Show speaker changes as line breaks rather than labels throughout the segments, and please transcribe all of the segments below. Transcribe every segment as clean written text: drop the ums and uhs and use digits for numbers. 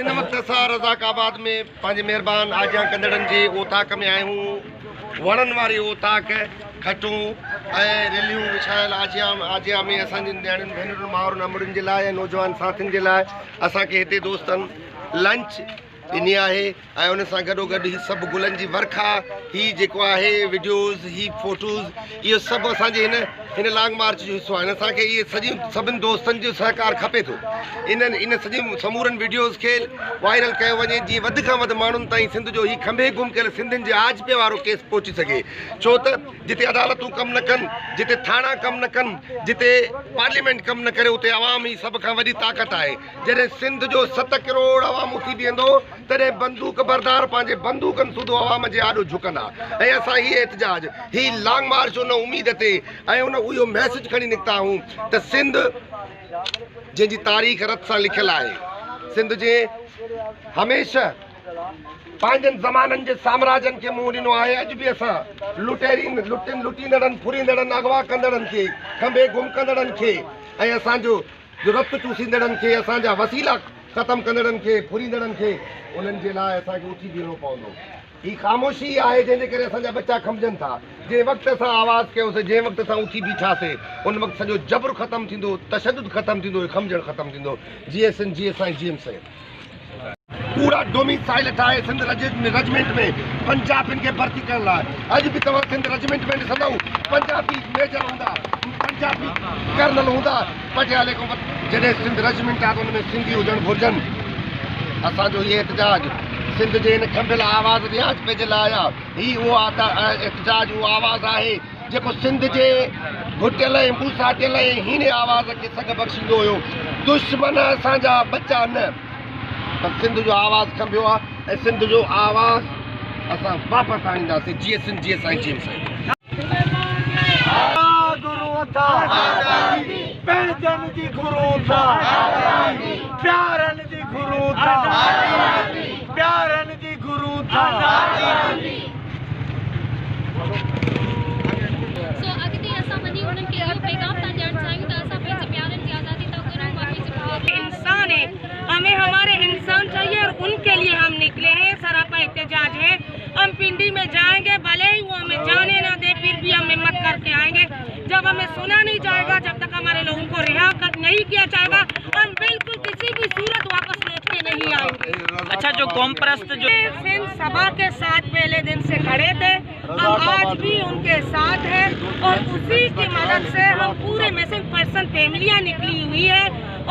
इन वक्त असां रज़ाकाबाद में पंहिंजे महिरबान आजियां कंदड़नि जे ओताक में आहियूं। वणनि वारी ओताक खटूं ऐं रेलियूं विछायल आजिया में असांजी नियाणियुनि भेनरुनि माउरुनि अमड़ियुनि जे लाइ ऐं नौजवान साथियुनि जे लाइ असांखे हिते दोस्तनि लंच ॾिनी आहे ऐं उन सां गॾोगॾु ही सभु गुलनि जी वर्खा ही जेको आहे वीडियोज़ ही फोटोज़ इहो सभु असांजे हिन लॉन्ग मार्च जो हिसो आहे। असांखे इहे सभिनि दोस्तनि जो सहकार खपे थो। इन सॼी समूरनि वीडियोज़ खे वायरल कयो वञे जीअं वधि खां वधि माण्हुनि ताईं सिंध जो ही खंभे गुम कयल सिंधियुनि जे आजपे वारो केस पहुची सघे। छो त जिते अदालतूं कमु न कनि, जिते थाणा कमु न कनि, जिते पार्लियामेंट कमु न करे, उते आवाम ई सभ खां वॾी ताक़त आहे। जॾहिं सिंध जो 7 करोड़ आवाम उथी बीहंदो तॾहिं बंदूक बरदार पंहिंजे बंदूकनि सूधो आवाम जे आॾो झुकंदा। ऐं असां हीअ एहतजाज ही लॉन्ग मार्च उन उम्मीद ते ऐं उन इहो मैसेज खणी निकिता आहियूं त सिंध जंहिंजी तारीख़ रत सां लिखियलु आहे, सिंध जे हमेशह पंहिंजनि ज़माननि जे साम्राज्यनि खे मुंहुं ॾिनो आहे। अॼु बि असां लुटींदड़नि फुरींदड़नि अगवा कंदड़नि खे, खंभे गुम कंदड़नि खे ऐं असांजो रत चूसींदड़नि खे, असांजा वसीला ख़तमु कंदड़नि खे, फुरींदड़नि खे, उन्हनि जे लाइ असांखे उथी बीहणो पवंदो। ही ख़ामोशी आहे जंहिंजे करे असांजा बच्चा खमजनि था। जंहिं वक़्तु असां आवाज़ु कयोसीं, जंहिं वक़्तु असां उथी बीठासीं, उन वक़्तु सॼो जबर ख़तमु थींदो, तशदुद ख़तमु थींदो, खमजणु ख़तमु थींदो। जीअं सिंध जीअं साईं जीएम साईं पूरा डोमिसाइल ठाहे सिंध रेजिमेंट में पंजाबियुनि खे भर्ती करण लाइ। अॼु बि तव्हां सिंध रेजिमेंट में ॾिसंदव पंजाबी मेजर हूंदा, पंजाबी कर्नल हूंदा, पटियाले खां जॾहिं सिंध रेजिमेंट आहे त हुन में सिंधी हुजणु घुरिजनि। असांजो इहे एहतजाज सिंध जे हिन खंभियल आवाज़ रियाज़ पे जे लाइ आहे। ही उहो एहतजाज उहो आवाज़ु आहे जेको सिंध जे घुटियल ऐं मूसाटियल ऐं हीने आवाज़ खे सघ बख़्शींदो हुयो। दुश्मन असांजा बच्चा न, पर सिंध जो आवाज़ु खंभियो आहे ऐं सिंध जो आवाज़ु असां वापसि आणींदासीं। जीअं सिंध जीअं साईं जीअं साईं
पंहिंजनि जी गुरू था, प्यारनि जी गुरू था, प्यारनि जी गुरू था।
सो अॻिते असां वञी उन्हनि खे इहो पैगाम था ॾियणु चाहियूं त असां पंहिंजे प्यारनि जी आज़ादी था करूं।
इंसान है, हमें हमारे इंसान चाहिए और उनके लिए हम निकले हैं। सरापा एहतजाज है। हम पिंडी में जाएंगे, भले ही वो हमें जाने ना दे, फिर भी हम हिम्मत करके आएंगे। जब हमें सुना नहीं जाएगा, जब तक हमारे लोगों को रिहा नहीं किया जाएगा, हम बिल्कुल किसी भी सूरत वापस लौट के नहीं आएंगे।
अच्छा, जो कौम परस्त जो
सिंध सभा के साथ पहले दिन से खड़े थे, हम आज भी उनके साथ हैं और उसी की मदद से हम पूरे मिसिंग पर्सन फैमिलियाँ निकली हुई है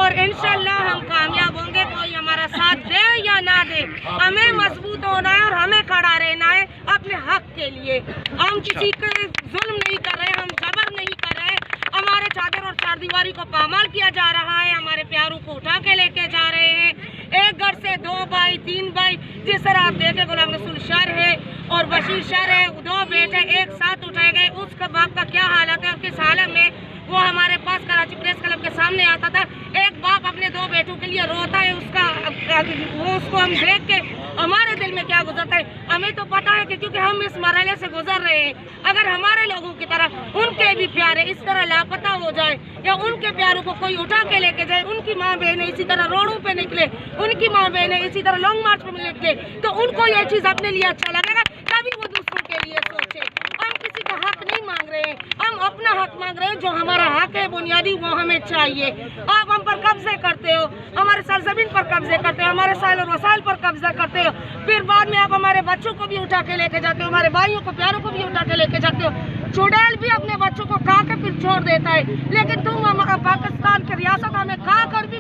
और इंशाल्लाह हम कामयाब होंगे। कोई हमारा साथ दे या ना दे, हमें मजबूत होना है और हमें खड़ा रहना है अपने हक के लिए। हम किसी के जुल्म नहीं कर रहे, हम जबर नहीं कर रहे। हमारे चादर और चारदीवारी को पामाल किया जा रहा है, हमारे प्यारों को उठा के लेके जा रहे हैं। एक घर से 2 भाई 3 भाई, जिस तरह आप देखे गुलाम रसूल शर है और बशीर शर है, 2 बेटे एक साथ उठाए गए। उसका बाप का क्या हालत है और किस हालत में वो हमारे पास कराची प्रेस क्लब के सामने आता था। एक बाप अपने 2 बेटों के लिए रोता है, उसको हम देख के हमारे दिल में क्या गुजरता है हमें तो पता है कि क्योंकि हम इस मरहले से गुजर रहे हैं। अगर हमारे लोगों की तरह उनके भी प्यारे इस तरह लापता हो जाए या उनके प्यारों को कोई उठा के लेके जाए, उनकी माँ बहनें इसी तरह रोडों पे निकले, उनकी माँ बहनें इसी तरह लॉन्ग मार्च में निकले, तो उनको ये चीज़ अपने लिए अच्छा लगेगा, तभी वो दूसरों के लिए सोचे। हम किसी का हक नहीं मांग रहे हैं, हम अपना हक मांग रहे हैं। जो हमारा हक है बुनियादी वो हमें चाहिए। आप हम पर कब्जे करते हो, हमारे सरजमीन पर कब्जे करते हो, हमारे साइल और वसाइल पर कब्जा करते हो, फिर बाद में आप हमारे बच्चों को भी उठा के लेके जाते हो, हमारे भाइयों को प्यारों को भी उठा के लेके जाते हो। चुड़ैल भी अपने बच्चों को खा के फिर छोड़ देता है, लेकिन तुम पाकिस्तान की रियासत हमें खा कर भी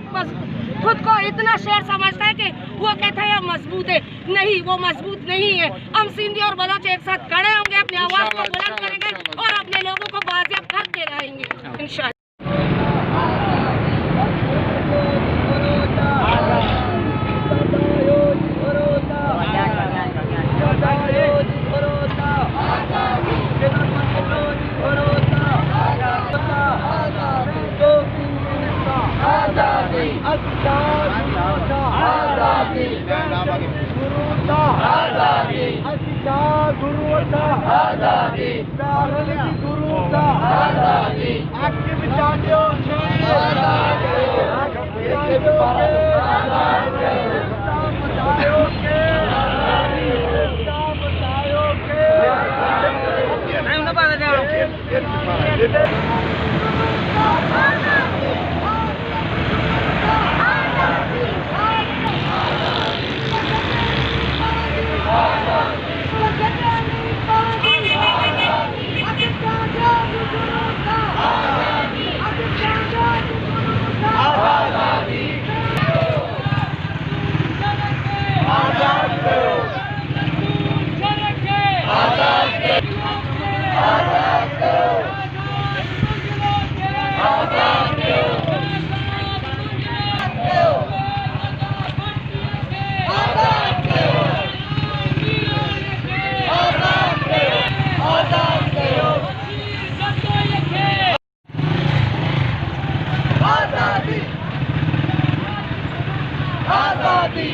खुद को इतना शेर समझता है कि वो कहता है मजबूत है। नहीं, वो मजबूत नहीं है। हम सिंधी और बलोच एक साथ खड़े होंगे, अपनी आवाज़ को बुलंद करेंगे और अपने लोगों को बाजियाब करके रहेंगे इंशाअल्लाह।
गुरु आजादी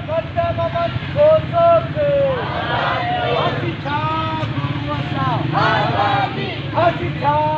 बंदे मोहम्मद घोषों से हसी छा गुरु आजादी हसी छा